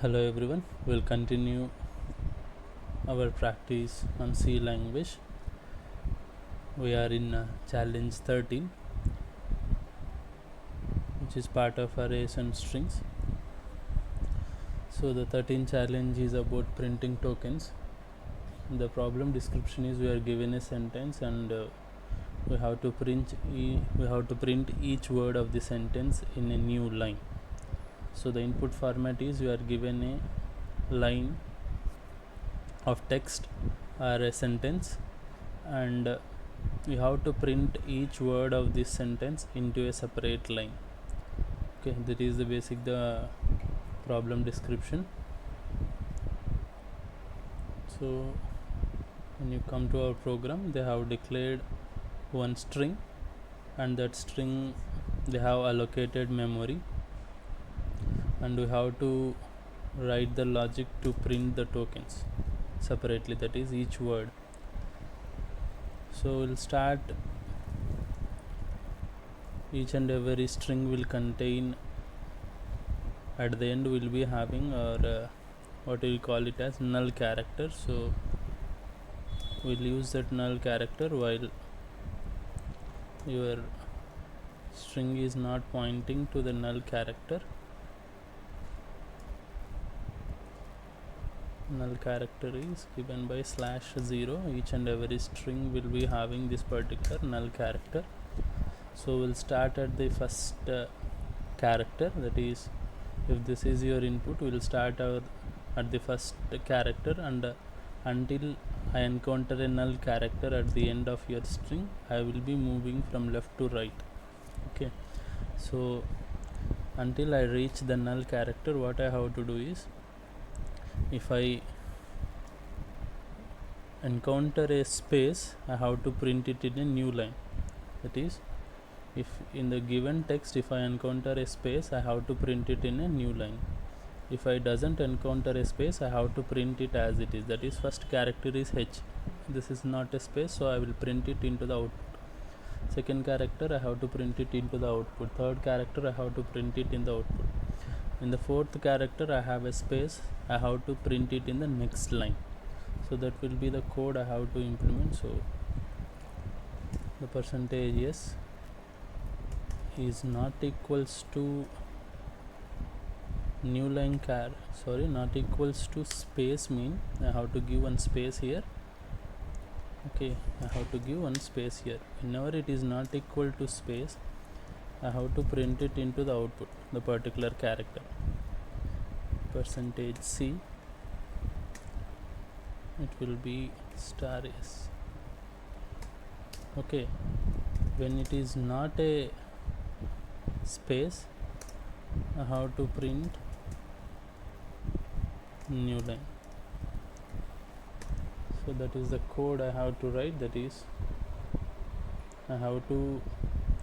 Hello everyone, we'll continue our practice on C language. We are in challenge 13, which is part of arrays and strings. So the 13th challenge is about printing tokens. The problem description is we are given a sentence and we have to print each word of the sentence in a new line. So the input format is you are given a line of text or a sentence, and you have to print each word of this sentence into a separate line. Okay, that is the problem description. So when you come to our program, they have declared one string, and that string they have allocated memory, and we have to write the logic to print the tokens separately, that is each word. So we'll start. Each and every string will contain, at the end we'll be having our what we'll call it as null character. So we'll use that null character while your string is not pointing to the null character. Null character is given by /0. Each and every string will be having this particular null character. So we'll start at the first character, that is, if this is your input, we'll start at the first character, and until I encounter a null character at the end of your string, I will be moving from left to right. Okay, so until I reach the null character, what I have to do is, if I encounter a space, I have to print it in a new line. That is, if in the given text, if I encounter a space, I have to print it in a new line. If I doesn't encounter a space, I have to print it as it is. That is, first character is H. This is not a space, so I will print it into the output. Second character, I have to print it into the output. Third character, I have to print it in the output. In the fourth character, I have a space, I have to print it in the next line. So that will be the code I have to implement. So the percentage yes is not equals to new line not equals to space, mean I have to give one space here. Okay, I have to give one space here. Whenever it is not equal to space, I have to print it into the output, the particular character. %C, it will be *s. Okay, when it is not a space, I have to print new line. So that is the code I have to write. That is, I have to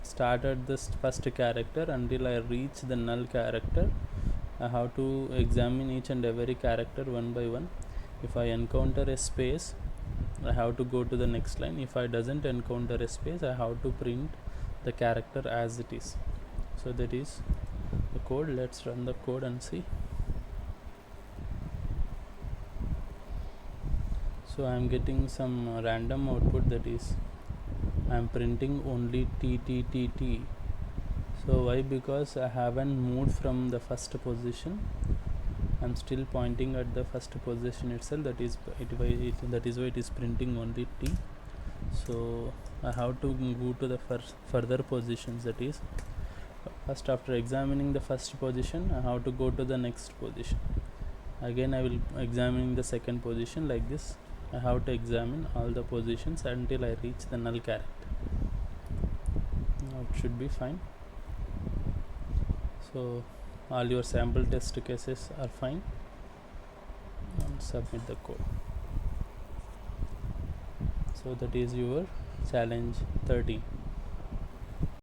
start at this first character until I reach the null character. I have to examine each and every character one by one. If I encounter a space, I have to go to the next line. If I doesn't encounter a space, I have to print the character as it is. So that is the code. Let's run the code and see. So I am getting some random output, that is, I am printing only TTTT. So why? Because I haven't moved from the first position. I'm still pointing at the first position itself. That is why it is printing only T. So I have to go to the further positions. That is, first after examining the first position, I have to go to the next position. Again I will examine the second position. Like this, I have to examine all the positions until I reach the null character. Now it should be fine. So all your sample test cases are fine, and submit the code. So that is your challenge 13.